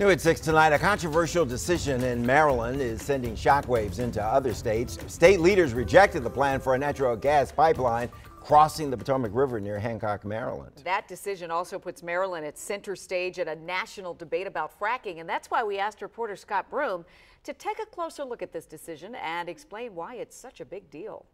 New at 6 tonight, a controversial decision in Maryland is sending shockwaves into other states. State leaders rejected the plan for a natural gas pipeline crossing the Potomac River near Hancock, Maryland. That decision also puts Maryland at center stage at a national debate about fracking, and that's why we asked reporter Scott Broom to take a closer look at this decision and explain why it's such a big deal.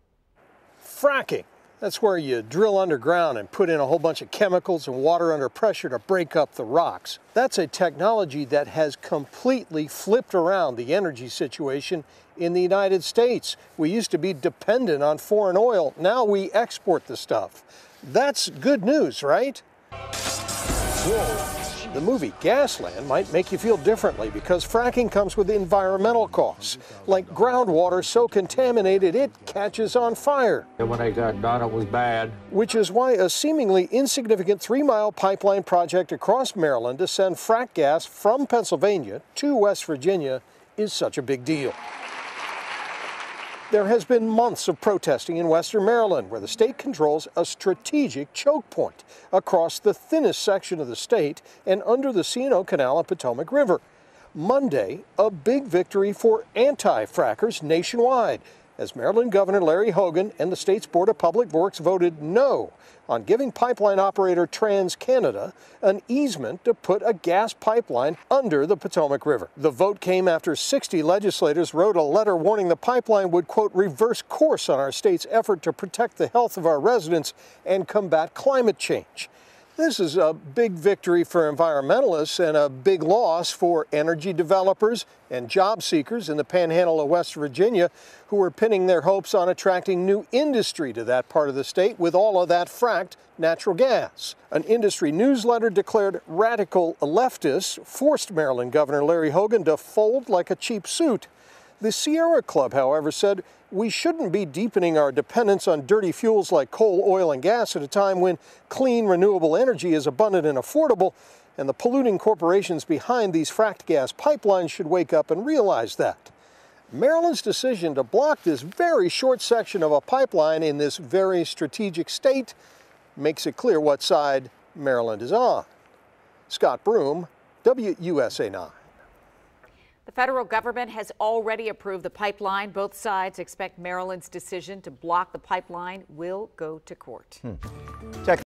Fracking. That's where you drill underground and put in a whole bunch of chemicals and water under pressure to break up the rocks. That's a technology that has completely flipped around the energy situation in the United States. We used to be dependent on foreign oil. Now we export the stuff. That's good news, right? Whoa. The movie Gasland might make you feel differently because fracking comes with environmental costs, like groundwater so contaminated it catches on fire. And when they got done, it was bad. Which is why a seemingly insignificant 3-mile pipeline project across Maryland to send frack gas from Pennsylvania to West Virginia is such a big deal. There has been months of protesting in western Maryland, where the state controls a strategic choke point across the thinnest section of the state and under the C&O Canal and Potomac River. Monday, a big victory for anti-frackers nationwide, as Maryland Governor Larry Hogan and the state's Board of Public Works voted no on giving pipeline operator TransCanada an easement to put a gas pipeline under the Potomac River. The vote came after 60 legislators wrote a letter warning the pipeline would, quote, reverse course on our state's effort to protect the health of our residents and combat climate change. This is a big victory for environmentalists and a big loss for energy developers and job seekers in the panhandle of West Virginia who are pinning their hopes on attracting new industry to that part of the state with all of that fracked natural gas. An industry newsletter declared radical leftists forced Maryland Governor Larry Hogan to fold like a cheap suit. The Sierra Club, however, said we shouldn't be deepening our dependence on dirty fuels like coal, oil, and gas at a time when clean, renewable energy is abundant and affordable, and the polluting corporations behind these fracked gas pipelines should wake up and realize that. Maryland's decision to block this very short section of a pipeline in this very strategic state makes it clear what side Maryland is on. Scott Broom, WUSA 9. The federal government has already approved the pipeline. Both sides expect Maryland's decision to block the pipeline will go to court. Check